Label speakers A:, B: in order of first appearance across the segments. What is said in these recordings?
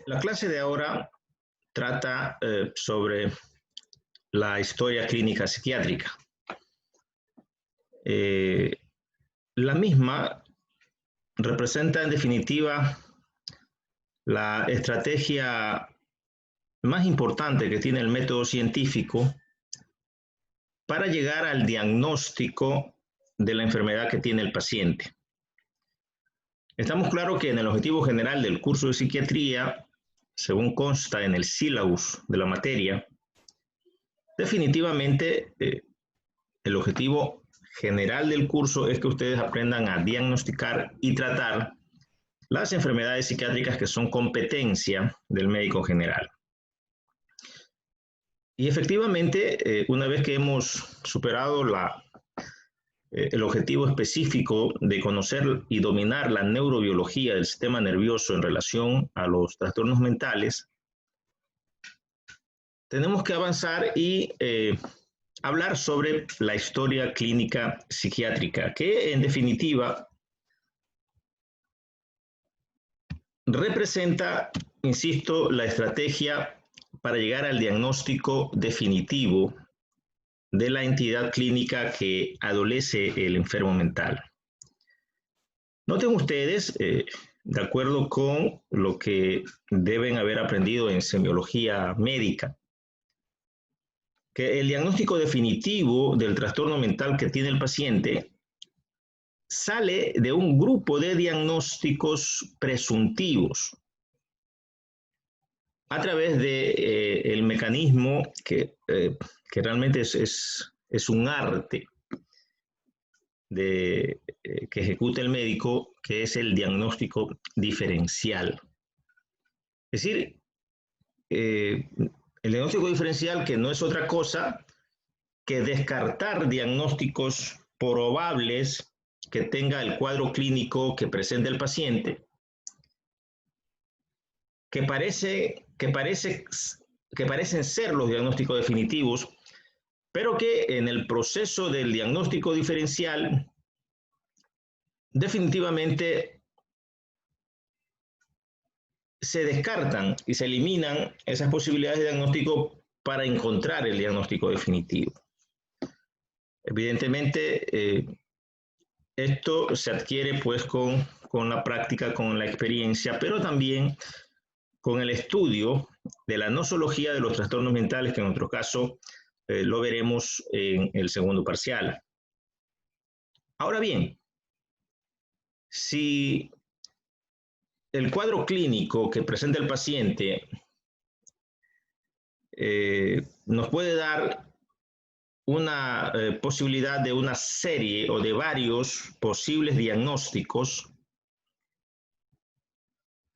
A: La clase de ahora trata sobre la historia clínica psiquiátrica. La misma representa en definitiva la estrategia más importante que tiene el método científico para llegar al diagnóstico de la enfermedad que tiene el paciente. Estamos claros que en el objetivo general del curso de psiquiatría, según consta en el sílabus de la materia, definitivamente el objetivo general del curso es que ustedes aprendan a diagnosticar y tratar las enfermedades psiquiátricas que son competencia del médico general. Y efectivamente, una vez que hemos superado el objetivo específico de conocer y dominar la neurobiología del sistema nervioso en relación a los trastornos mentales, tenemos que avanzar y hablar sobre la historia clínica psiquiátrica, que en definitiva representa, insisto, la estrategia para llegar al diagnóstico definitivo de la entidad clínica que adolece el enfermo mental. Noten ustedes, de acuerdo con lo que deben haber aprendido en semiología médica, que el diagnóstico definitivo del trastorno mental que tiene el paciente sale de un grupo de diagnósticos presuntivos a través de el mecanismo que realmente es un arte que ejecuta el médico, que es el diagnóstico diferencial. Es decir, el diagnóstico diferencial, que no es otra cosa que descartar diagnósticos probables que tenga el cuadro clínico que presenta el paciente, que parecen ser los diagnósticos definitivos, pero que en el proceso del diagnóstico diferencial definitivamente se descartan y se eliminan esas posibilidades de diagnóstico para encontrar el diagnóstico definitivo. Evidentemente, esto se adquiere pues con la práctica, con la experiencia, pero también con el estudio de la nosología de los trastornos mentales, que en otro caso lo veremos en el segundo parcial. Ahora bien, si el cuadro clínico que presenta el paciente nos puede dar una posibilidad de una serie o de varios posibles diagnósticos,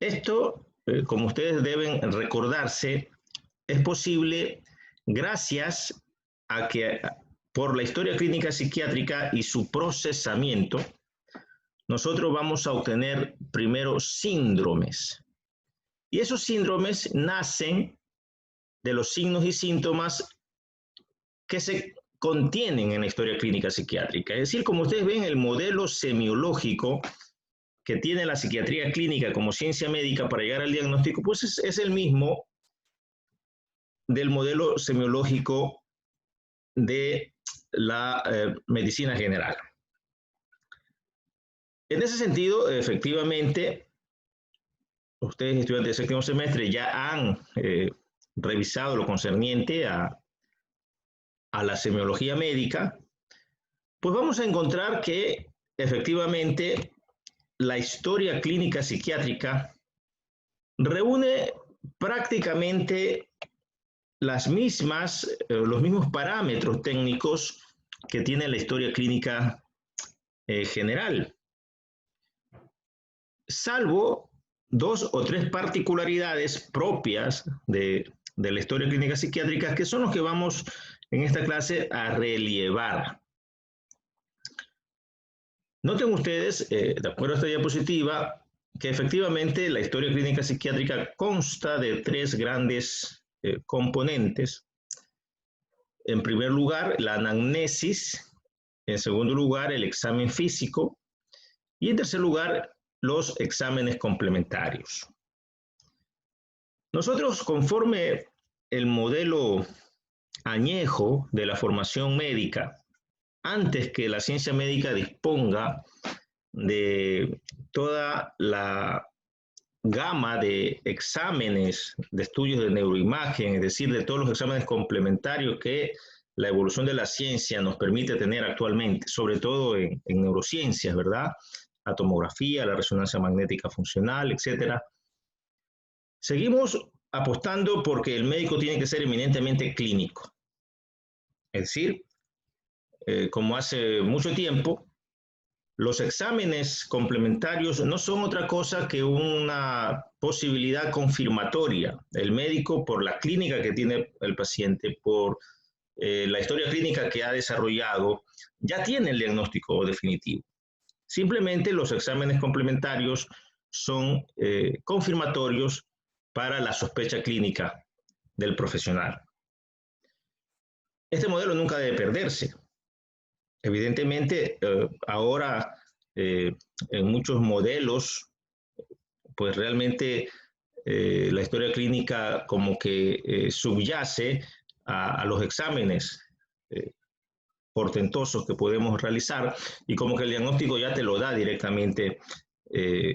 A: esto, como ustedes deben recordarse, es posible gracias a que por la historia clínica psiquiátrica y su procesamiento, nosotros vamos a obtener primero síndromes. Y esos síndromes nacen de los signos y síntomas que se contienen en la historia clínica psiquiátrica. Es decir, como ustedes ven, el modelo semiológico que tiene la psiquiatría clínica como ciencia médica para llegar al diagnóstico, pues es el mismo del modelo semiológico de la medicina general. En ese sentido, efectivamente, ustedes, estudiantes de séptimo semestre, ya han revisado lo concerniente a la semiología médica, pues vamos a encontrar que efectivamente la historia clínica psiquiátrica reúne prácticamente los mismos parámetros técnicos que tiene la historia clínica general, salvo dos o tres particularidades propias de la historia clínica psiquiátrica, que son los que vamos en esta clase a relevar. Noten ustedes, de acuerdo a esta diapositiva, que efectivamente la historia clínica psiquiátrica consta de tres grandes componentes. En primer lugar, la anamnesis. En segundo lugar, el examen físico. Y en tercer lugar, los exámenes complementarios. Nosotros, conforme el modelo añejo de la formación médica, antes que la ciencia médica disponga de toda la gama de exámenes, de estudios de neuroimagen, es decir, de todos los exámenes complementarios que la evolución de la ciencia nos permite tener actualmente, sobre todo en neurociencias, ¿verdad? La tomografía, la resonancia magnética funcional, etcétera. Seguimos apostando porque el médico tiene que ser eminentemente clínico. Es decir, como hace mucho tiempo, los exámenes complementarios no son otra cosa que una posibilidad confirmatoria. El médico, por la clínica que tiene el paciente, por la historia clínica que ha desarrollado, ya tiene el diagnóstico definitivo. Simplemente los exámenes complementarios son confirmatorios para la sospecha clínica del profesional. Este modelo nunca debe perderse. Evidentemente, ahora en muchos modelos, pues realmente la historia clínica como que subyace a los exámenes portentosos que podemos realizar y como que el diagnóstico ya te lo da directamente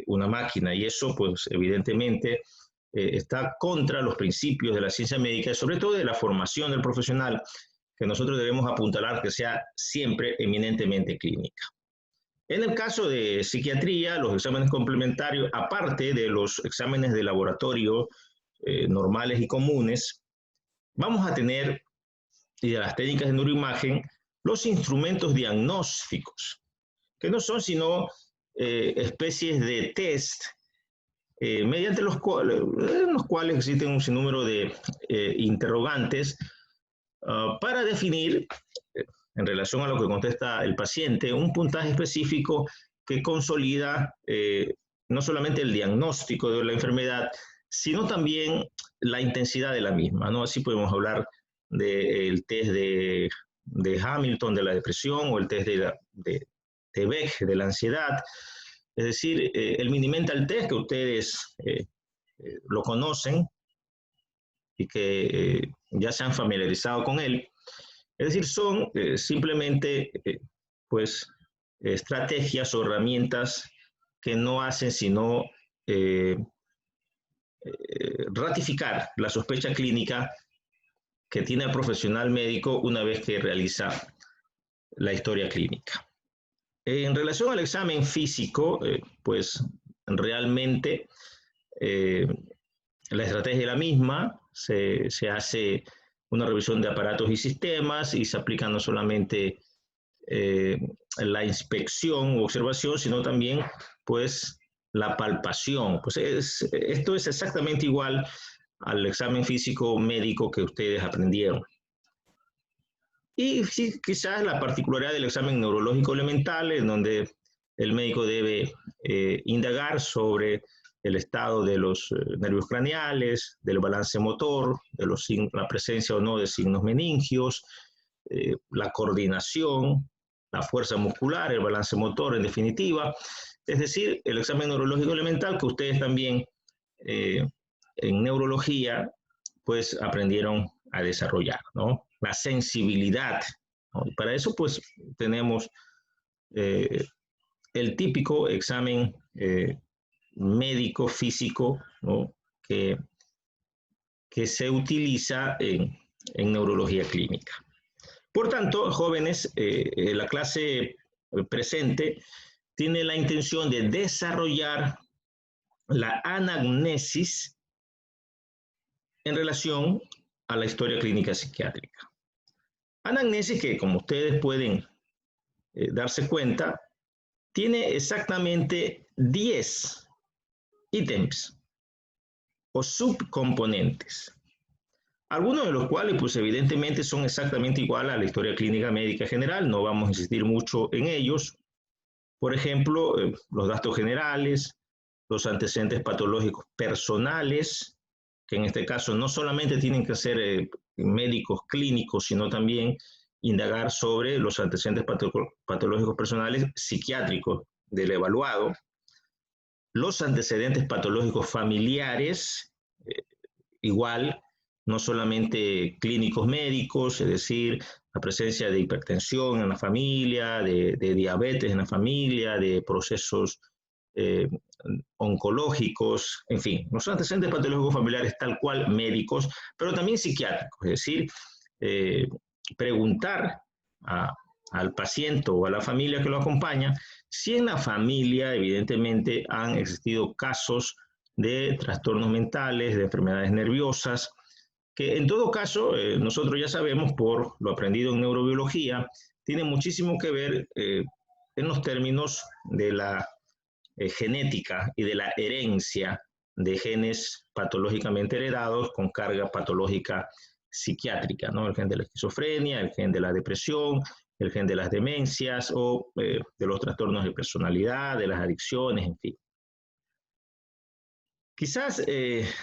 A: una máquina y eso pues evidentemente está contra los principios de la ciencia médica y sobre todo de la formación del profesional que nosotros debemos apuntalar que sea siempre eminentemente clínica. En el caso de psiquiatría, los exámenes complementarios, aparte de los exámenes de laboratorio normales y comunes, vamos a tener, y de las técnicas de neuroimagen, los instrumentos diagnósticos, que no son sino especies de test mediante los cuales existen un sinnúmero de interrogantes para definir, en relación a lo que contesta el paciente, un puntaje específico que consolida no solamente el diagnóstico de la enfermedad, sino también la intensidad de la misma, ¿no? Así podemos hablar del test de Hamilton de la depresión o el test de Beck de la ansiedad. Es decir, el Mini-Mental Test que ustedes lo conocen y que ya se han familiarizado con él. Es decir, son simplemente pues, estrategias o herramientas que no hacen sino ratificar la sospecha clínica que tiene el profesional médico una vez que realiza la historia clínica. En relación al examen físico, pues realmente la estrategia es la misma, se hace una revisión de aparatos y sistemas y se aplica no solamente la inspección u observación, sino también pues la palpación. Pues esto es exactamente igual al examen físico médico que ustedes aprendieron. Y sí, quizás la particularidad del examen neurológico elemental, en donde el médico debe indagar sobre el estado de los nervios craneales, del balance motor, de la presencia o no de signos meningios, la coordinación, la fuerza muscular, el balance motor en definitiva. Es decir, el examen neurológico elemental que ustedes también en neurología pues aprendieron a desarrollar, ¿no? La sensibilidad, ¿no? Y para eso pues tenemos el típico examen médico, físico, ¿no? que se utiliza en neurología clínica. Por tanto, jóvenes, la clase presente tiene la intención de desarrollar la anamnesis en relación a la historia clínica psiquiátrica. Anamnesis que, como ustedes pueden darse cuenta, tiene exactamente 10 ítems o subcomponentes, algunos de los cuales pues evidentemente son exactamente igual a la historia clínica médica general, no vamos a insistir mucho en ellos. Por ejemplo, los datos generales, los antecedentes patológicos personales, que en este caso no solamente tienen que ser médicos clínicos, sino también indagar sobre los antecedentes patológicos personales psiquiátricos del evaluado, los antecedentes patológicos familiares igual, no solamente clínicos médicos, es decir, la presencia de hipertensión en la familia, de diabetes en la familia, de procesos oncológicos, en fin, los antecedentes patológicos familiares tal cual médicos, pero también psiquiátricos, es decir, eh, preguntar a, al paciente o a la familia que lo acompaña si en la familia evidentemente han existido casos de trastornos mentales, de enfermedades nerviosas, que en todo caso nosotros ya sabemos por lo aprendido en neurobiología, tiene muchísimo que ver en los términos de la genética y de la herencia de genes patológicamente heredados con carga patológica psiquiátrica, ¿no? El gen de la esquizofrenia, el gen de la depresión, el gen de las demencias o de los trastornos de personalidad, de las adicciones, en fin. Quizás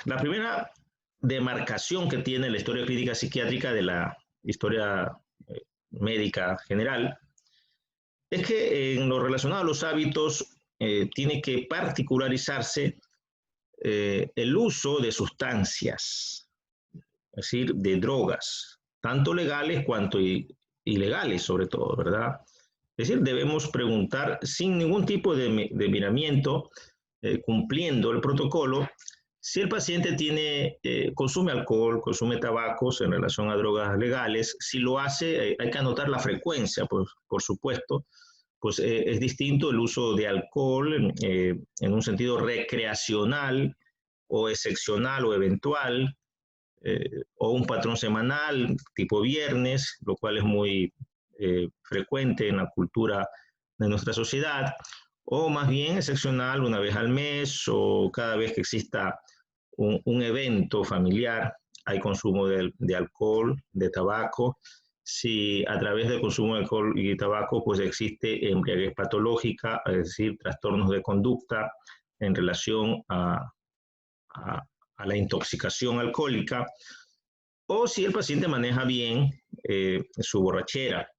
A: la primera demarcación que tiene la historia clínica psiquiátrica de la historia médica general es que en lo relacionado a los hábitos tiene que particularizarse el uso de sustancias, es decir, de drogas, tanto legales cuanto ilegales sobre todo, ¿verdad? Es decir, debemos preguntar sin ningún tipo de miramiento, cumpliendo el protocolo, si el paciente consume alcohol, consume tabacos en relación a drogas legales. Si lo hace, hay que anotar la frecuencia, pues, por supuesto, pues es distinto el uso de alcohol en un sentido recreacional o excepcional o eventual, o un patrón semanal tipo viernes, lo cual es muy frecuente en la cultura de nuestra sociedad, o más bien excepcional una vez al mes o cada vez que exista un evento familiar, hay consumo de alcohol, de tabaco. Si a través del consumo de alcohol y tabaco pues existe embriaguez patológica, es decir, trastornos de conducta en relación a la intoxicación alcohólica, o si el paciente maneja bien su borrachera.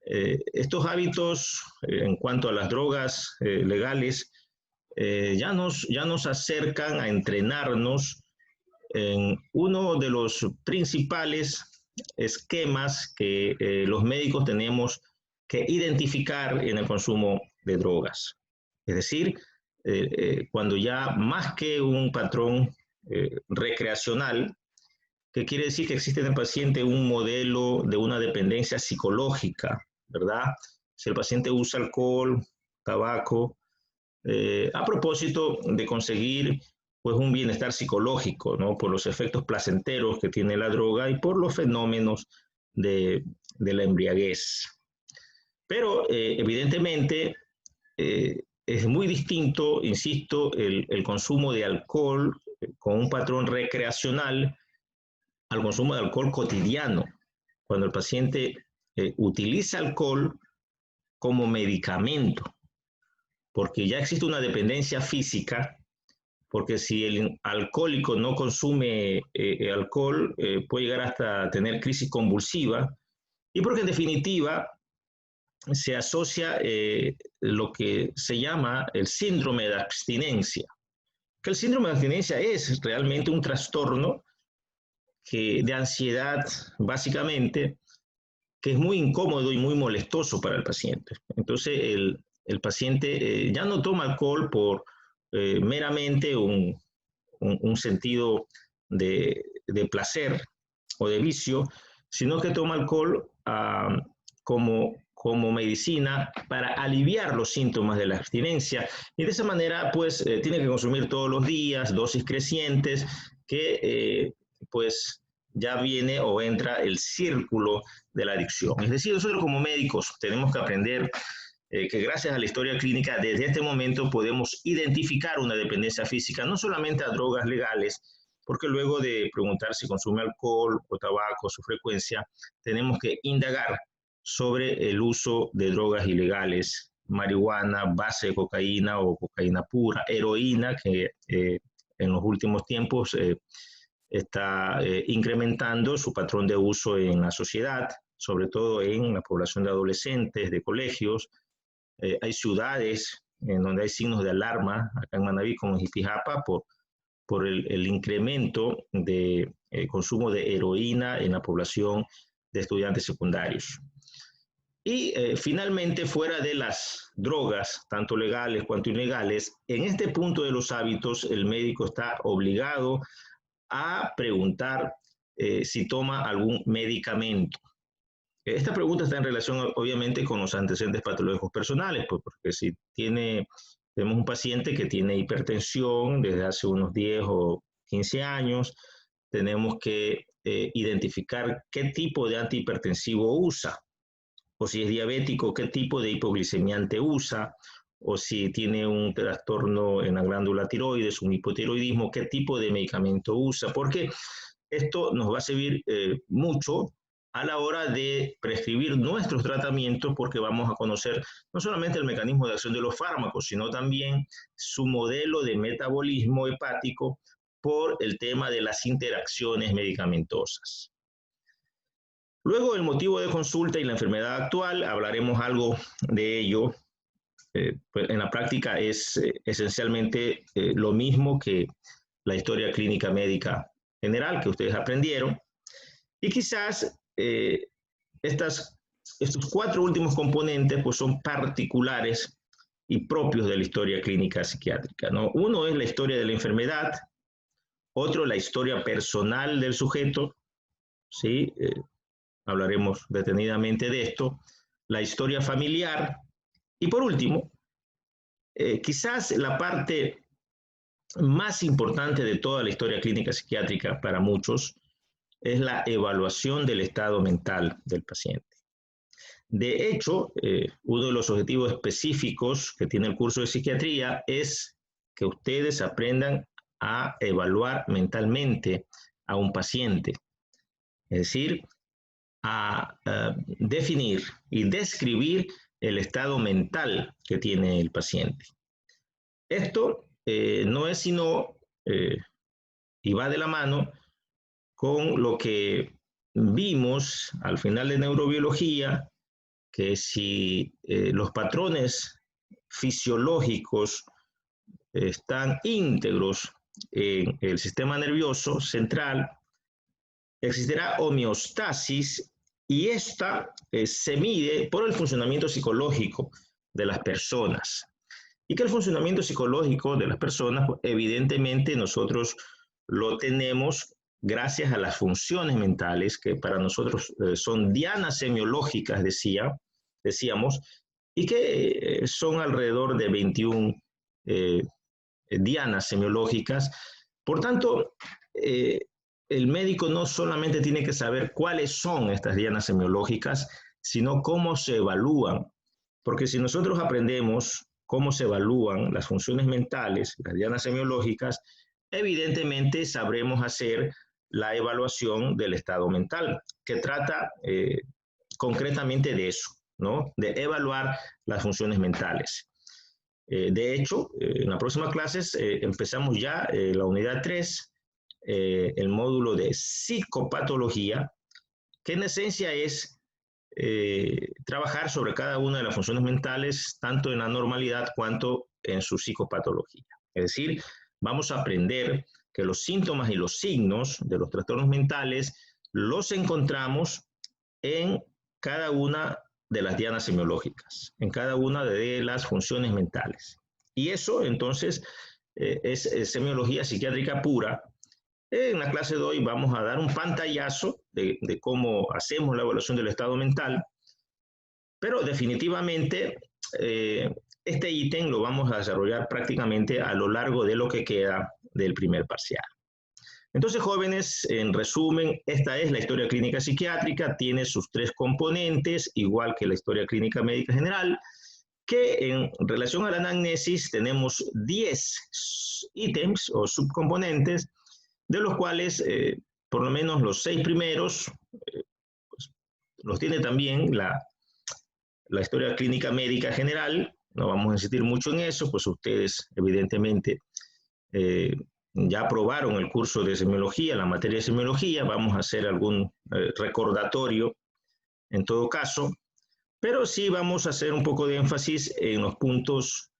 A: Estos hábitos en cuanto a las drogas legales ya nos acercan a entrenarnos en uno de los principales esquemas que los médicos tenemos que identificar en el consumo de drogas. Es decir, cuando ya más que un patrón recreacional, que quiere decir que existe en el paciente un modelo de una dependencia psicológica, ¿verdad? Si el paciente usa alcohol, tabaco, a propósito de conseguir pues un bienestar psicológico, ¿no? Por los efectos placenteros que tiene la droga y por los fenómenos de la embriaguez. Pero evidentemente es muy distinto, insisto, el consumo de alcohol con un patrón recreacional al consumo de alcohol cotidiano, cuando el paciente utiliza alcohol como medicamento, porque ya existe una dependencia física, porque si el alcohólico no consume alcohol, puede llegar hasta tener crisis convulsiva, y porque en definitiva se asocia lo que se llama el síndrome de abstinencia, que el síndrome de abstinencia es realmente un trastorno de ansiedad, básicamente, que es muy incómodo y muy molestoso para el paciente. Entonces, el paciente ya no toma alcohol por meramente un sentido de placer o de vicio, sino que toma alcohol como medicina para aliviar los síntomas de la abstinencia. Y de esa manera, pues, tiene que consumir todos los días dosis crecientes que, pues, ya viene o entra el círculo de la adicción. Es decir, nosotros como médicos tenemos que aprender que gracias a la historia clínica, desde este momento podemos identificar una dependencia física, no solamente a drogas legales, porque luego de preguntar si consume alcohol o tabaco, su frecuencia, tenemos que indagar sobre el uso de drogas ilegales, marihuana, base de cocaína o cocaína pura, heroína, que en los últimos tiempos está incrementando su patrón de uso en la sociedad, sobre todo en la población de adolescentes, de colegios. Hay ciudades en donde hay signos de alarma, acá en Manabí como en Jipijapa, por por el incremento de consumo de heroína en la población de estudiantes secundarios. Y finalmente, fuera de las drogas, tanto legales cuanto ilegales, en este punto de los hábitos, el médico está obligado a preguntar si toma algún medicamento. Esta pregunta está en relación, obviamente, con los antecedentes patológicos personales, pues, porque si tenemos un paciente que tiene hipertensión desde hace unos 10 o 15 años, tenemos que identificar qué tipo de antihipertensivo usa, o si es diabético, qué tipo de hipoglicemiante usa, o si tiene un trastorno en la glándula tiroides, un hipotiroidismo, qué tipo de medicamento usa, porque esto nos va a servir mucho a la hora de prescribir nuestros tratamientos, porque vamos a conocer no solamente el mecanismo de acción de los fármacos, sino también su modelo de metabolismo hepático por el tema de las interacciones medicamentosas. Luego, el motivo de consulta y la enfermedad actual, hablaremos algo de ello. Pues en la práctica es esencialmente lo mismo que la historia clínica médica general que ustedes aprendieron. Y quizás estos 4 últimos componentes pues, son particulares y propios de la historia clínica psiquiátrica, ¿no? Uno es la historia de la enfermedad, otro la historia personal del sujeto, ¿sí? Hablaremos detenidamente de esto, la historia familiar, y por último, quizás la parte más importante de toda la historia clínica psiquiátrica para muchos es la evaluación del estado mental del paciente. De hecho, uno de los objetivos específicos que tiene el curso de psiquiatría es que ustedes aprendan a evaluar mentalmente a un paciente, es decir, a definir y describir el estado mental que tiene el paciente. Esto no es sino, y va de la mano, con lo que vimos al final de neurobiología, que si los patrones fisiológicos están íntegros en el sistema nervioso central, existirá homeostasis y esta se mide por el funcionamiento psicológico de las personas. Y que el funcionamiento psicológico de las personas, pues, evidentemente nosotros lo tenemos gracias a las funciones mentales, que para nosotros son dianas semiológicas, decíamos, y que son alrededor de 21 dianas semiológicas. Por tanto, el médico no solamente tiene que saber cuáles son estas dianas semiológicas, sino cómo se evalúan. Porque si nosotros aprendemos cómo se evalúan las funciones mentales, las dianas semiológicas, evidentemente sabremos hacer la evaluación del estado mental, que trata concretamente de eso, ¿no? De evaluar las funciones mentales. De hecho, en las próximas clases empezamos ya la unidad 3, el módulo de psicopatología, que en esencia es trabajar sobre cada una de las funciones mentales, tanto en la normalidad cuanto en su psicopatología. Es decir, vamos a aprender que los síntomas y los signos de los trastornos mentales los encontramos en cada una de las dianas semiológicas, en cada una de las funciones mentales. Y eso, entonces, es semiología psiquiátrica pura. En la clase de hoy vamos a dar un pantallazo de cómo hacemos la evaluación del estado mental, pero definitivamente este ítem lo vamos a desarrollar prácticamente a lo largo de lo que queda del primer parcial. Entonces, jóvenes, en resumen, esta es la historia clínica psiquiátrica, tiene sus 3 componentes, igual que la historia clínica médica general, que en relación a la anamnesis tenemos 10 ítems o subcomponentes, de los cuales por lo menos los 6 primeros pues, los tiene también la historia clínica médica general. No vamos a insistir mucho en eso, pues ustedes evidentemente ya aprobaron el curso de semiología, la materia de semiología. Vamos a hacer algún recordatorio en todo caso, pero sí vamos a hacer un poco de énfasis en los puntos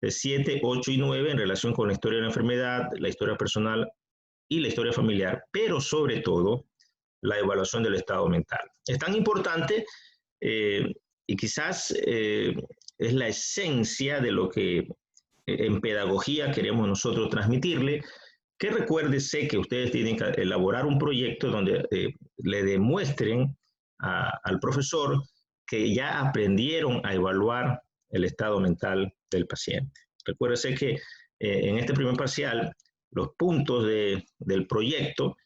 A: 7, 8 y 9 en relación con la historia de la enfermedad, la historia personal y la historia familiar, pero sobre todo la evaluación del estado mental. Es tan importante y quizás es la esencia de lo que en pedagogía queremos nosotros transmitirle, que recuérdese que ustedes tienen que elaborar un proyecto donde le demuestren al profesor que ya aprendieron a evaluar el estado mental del paciente. Recuérdese que en este primer parcial los puntos del proyecto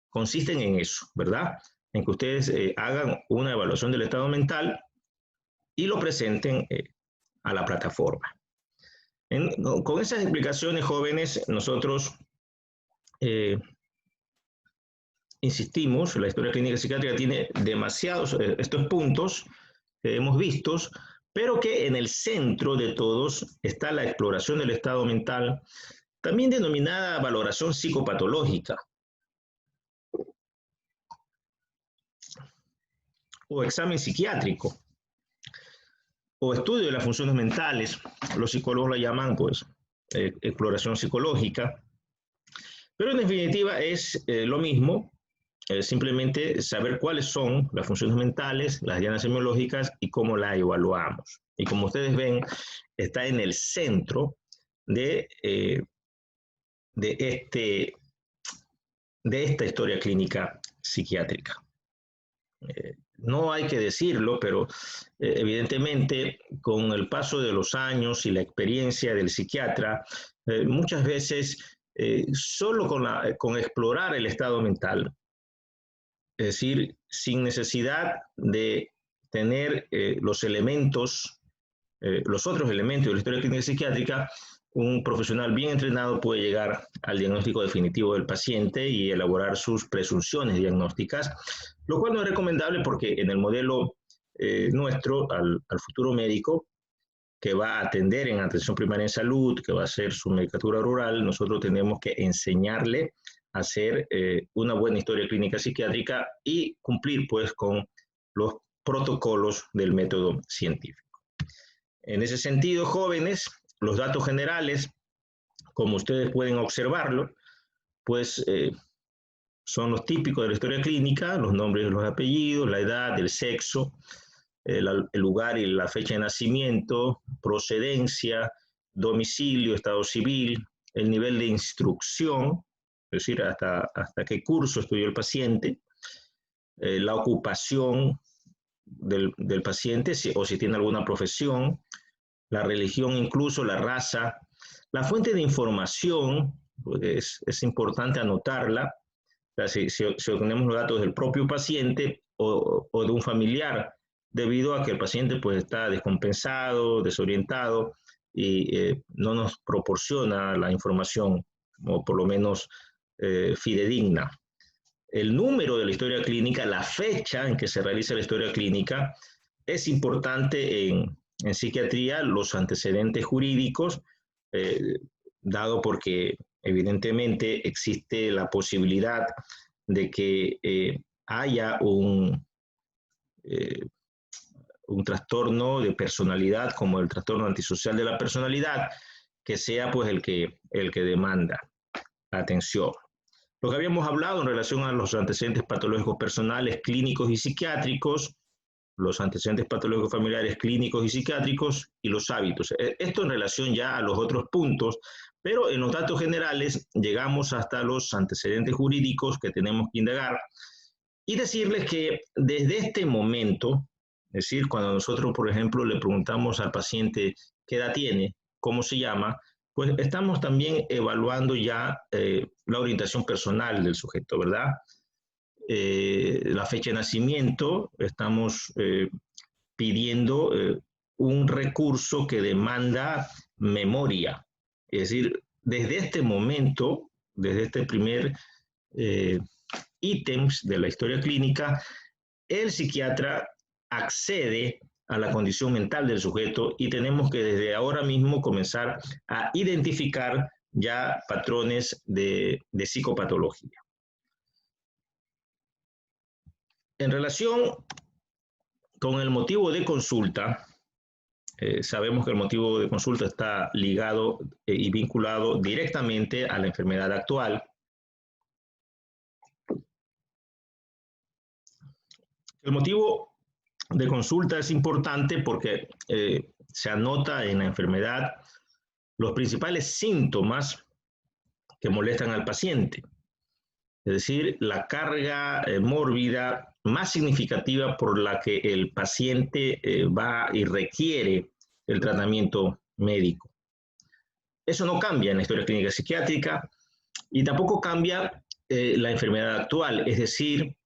A: consisten en eso, ¿verdad? En que ustedes hagan una evaluación del estado mental y lo presenten a la plataforma. Con esas explicaciones, jóvenes, nosotros insistimos, la historia clínica psiquiátrica tiene demasiados estos puntos que hemos visto, pero que en el centro de todos está la exploración del estado mental, también denominada valoración psicopatológica o examen psiquiátrico o estudio de las funciones mentales. Los psicólogos la llaman pues exploración psicológica, pero en definitiva es lo mismo, simplemente saber cuáles son las funciones mentales, las dianas semiológicas y cómo las evaluamos. Y como ustedes ven, está en el centro de esta historia clínica psiquiátrica. No hay que decirlo, pero evidentemente con el paso de los años y la experiencia del psiquiatra, muchas veces solo con explorar el estado mental, es decir, sin necesidad de tener los elementos, los otros elementos de la historia clínica psiquiátrica, un profesional bien entrenado puede llegar al diagnóstico definitivo del paciente y elaborar sus presunciones diagnósticas, lo cual no es recomendable porque en el modelo nuestro, al futuro médico que va a atender en atención primaria en salud, que va a hacer su medicatura rural, nosotros tenemos que enseñarle a hacer una buena historia clínica psiquiátrica y cumplir pues con los protocolos del método científico. En ese sentido, jóvenes, los datos generales, como ustedes pueden observarlo, pues son los típicos de la historia clínica, los nombres y los apellidos, la edad, el sexo, el lugar y la fecha de nacimiento, procedencia, domicilio, estado civil, el nivel de instrucción, es decir, hasta qué curso estudió el paciente, la ocupación del paciente o si tiene alguna profesión, la religión incluso, la raza, la fuente de información, pues es importante anotarla, o sea, si obtenemos los datos del propio paciente o de un familiar, debido a que el paciente pues está descompensado, desorientado y no nos proporciona la información, o por lo menos fidedigna. El número de la historia clínica, la fecha en que se realiza la historia clínica, es importante en psiquiatría, los antecedentes jurídicos, dado porque evidentemente existe la posibilidad de que haya un trastorno de personalidad como el trastorno antisocial de la personalidad, que sea pues el que demanda atención. Lo que habíamos hablado en relación a los antecedentes patológicos personales, clínicos y psiquiátricos, los antecedentes patológicos familiares, clínicos y psiquiátricos y los hábitos. Esto en relación ya a los otros puntos, pero en los datos generales llegamos hasta los antecedentes jurídicos que tenemos que indagar y decirles que desde este momento, es decir, cuando nosotros, por ejemplo, le preguntamos al paciente qué edad tiene, cómo se llama, pues estamos también evaluando ya la orientación personal del sujeto, ¿verdad? La fecha de nacimiento, estamos pidiendo un recurso que demanda memoria. Es decir, desde este momento, desde este primer ítems de la historia clínica, el psiquiatra accede a la condición mental del sujeto y tenemos que desde ahora mismo comenzar a identificar ya patrones de psicopatología. En relación con el motivo de consulta, sabemos que el motivo de consulta está ligado y vinculado directamente a la enfermedad actual. El motivo de consulta es importante porque se anota en la enfermedad los principales síntomas que molestan al paciente, es decir, la carga mórbida más significativa por la que el paciente va y requiere el tratamiento médico. Eso no cambia en la historia clínica psiquiátrica y tampoco cambia la enfermedad actual, es decir,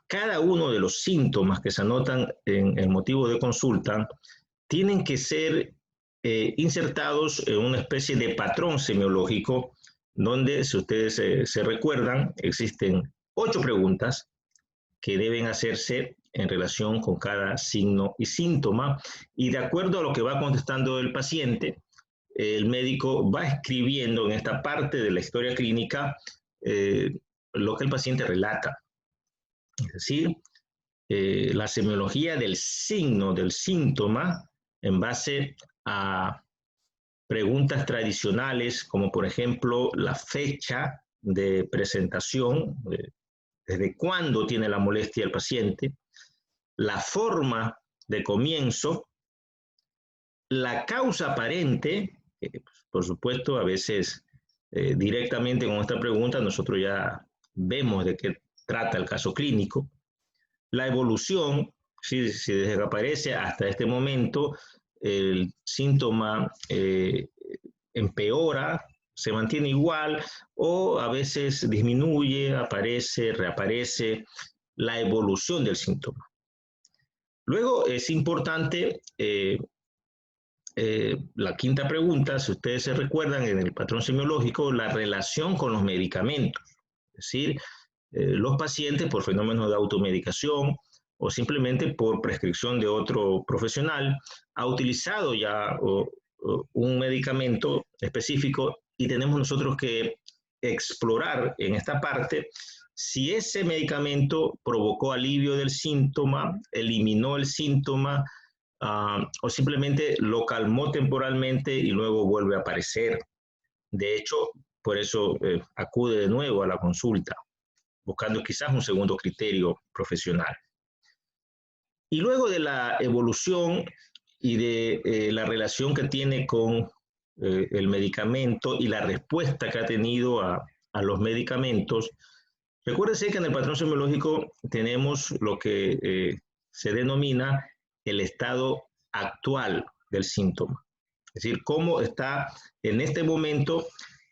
A: cada uno de los síntomas que se anotan en el motivo de consulta tienen que ser insertados en una especie de patrón semiológico donde, si ustedes se recuerdan, existen 8 preguntas que deben hacerse en relación con cada signo y síntoma, y de acuerdo a lo que va contestando el paciente, el médico va escribiendo en esta parte de la historia clínica lo que el paciente relata. Es decir, la semiología del signo, del síntoma, en base a preguntas tradicionales, como por ejemplo la fecha de presentación, desde cuándo tiene la molestia el paciente, la forma de comienzo, la causa aparente, por supuesto, a veces directamente con esta pregunta nosotros ya vemos de qué trata el caso clínico, la evolución, si desde que aparece hasta este momento el síntoma empeora, se mantiene igual o a veces disminuye, aparece, reaparece, la evolución del síntoma. Luego es importante la quinta pregunta, si ustedes se recuerdan en el patrón semiológico, la relación con los medicamentos. Es decir, los pacientes por fenómenos de automedicación o simplemente por prescripción de otro profesional ha utilizado ya un medicamento específico y tenemos nosotros que explorar en esta parte si ese medicamento provocó alivio del síntoma, eliminó el síntoma o simplemente lo calmó temporalmente y luego vuelve a aparecer. De hecho, por eso acude de nuevo a la consulta, buscando quizás un segundo criterio profesional. Y luego de la evolución y de la relación que tiene con el medicamento y la respuesta que ha tenido a los medicamentos, recuérdense que en el patrón semiológico tenemos lo que se denomina el estado actual del síntoma. Es decir, cómo está en este momento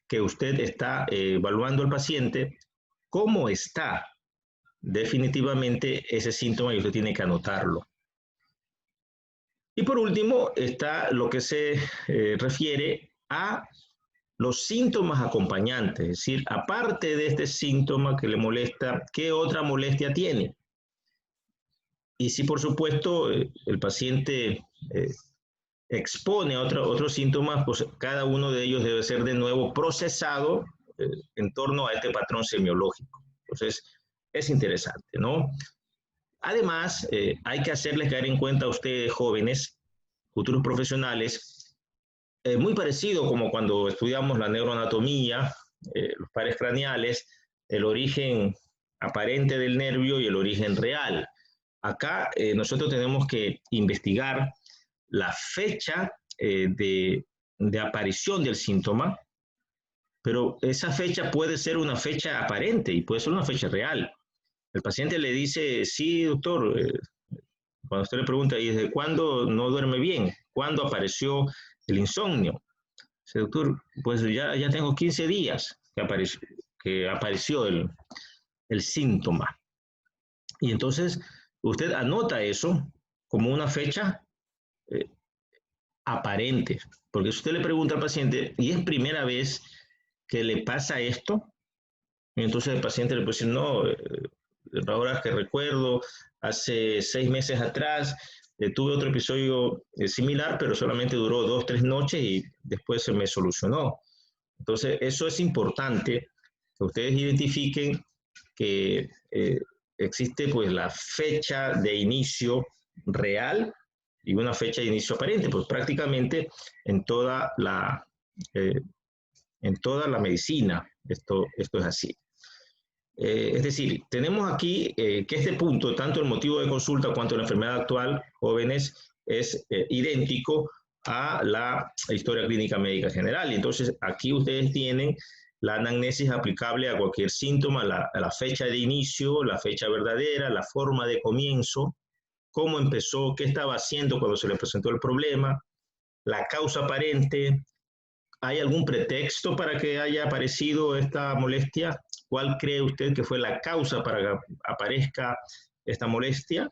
A: que usted está evaluando al paciente, cómo está definitivamente ese síntoma y usted tiene que anotarlo. Y por último está lo que se refiere a los síntomas acompañantes, es decir, aparte de este síntoma que le molesta, ¿qué otra molestia tiene? Y si por supuesto el paciente expone a otros síntomas, pues cada uno de ellos debe ser de nuevo procesado en torno a este patrón semiológico. Entonces, es interesante, ¿no? Además, hay que hacerles caer en cuenta a ustedes, jóvenes, futuros profesionales, muy parecido como cuando estudiamos la neuroanatomía, los pares craneales, el origen aparente del nervio y el origen real. Acá nosotros tenemos que investigar la fecha de aparición del síntoma, pero esa fecha puede ser una fecha aparente y puede ser una fecha real. El paciente le dice, sí, doctor, cuando usted le pregunta, ¿y desde cuándo no duerme bien? ¿Cuándo apareció el insomnio? Dice, doctor, pues ya tengo 15 días que apareció el síntoma. Y entonces usted anota eso como una fecha aparente, porque si usted le pregunta al paciente, ¿y es primera vez que le pasa esto? Y entonces el paciente le puede decir, no, ahora que recuerdo, hace 6 meses atrás tuve otro episodio similar, pero solamente duró 2 o 3 noches y después se me solucionó. Entonces, eso es importante, que ustedes identifiquen que existe pues la fecha de inicio real y una fecha de inicio aparente, pues prácticamente en toda la medicina esto es así. Es decir, tenemos aquí que este punto, tanto el motivo de consulta cuanto la enfermedad actual, jóvenes, es idéntico a la historia clínica médica general. Y entonces aquí ustedes tienen la anamnesis aplicable a cualquier síntoma, la fecha de inicio, la fecha verdadera, la forma de comienzo, cómo empezó, qué estaba haciendo cuando se le presentó el problema, la causa aparente. ¿Hay algún pretexto para que haya aparecido esta molestia? ¿Cuál cree usted que fue la causa para que aparezca esta molestia?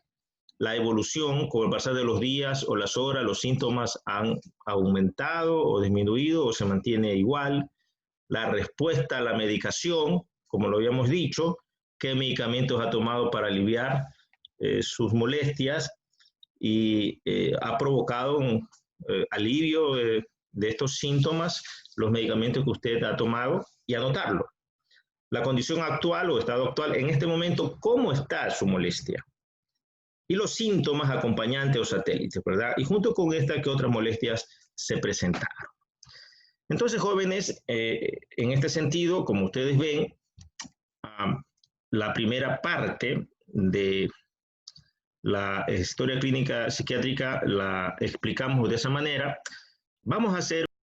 A: La evolución, con el pasar de los días o las horas, los síntomas han aumentado o disminuido o se mantiene igual. La respuesta a la medicación, como lo habíamos dicho, qué medicamentos ha tomado para aliviar sus molestias y ha provocado un alivio de estos síntomas, los medicamentos que usted ha tomado y anotarlo. La condición actual o estado actual, en este momento, ¿cómo está su molestia? Y los síntomas acompañantes o satélites, ¿verdad? Y junto con esta, ¿qué otras molestias se presentaron? Entonces, jóvenes, en este sentido, como ustedes ven, la primera parte de la historia clínica psiquiátrica la explicamos de esa manera. Vamos a hacer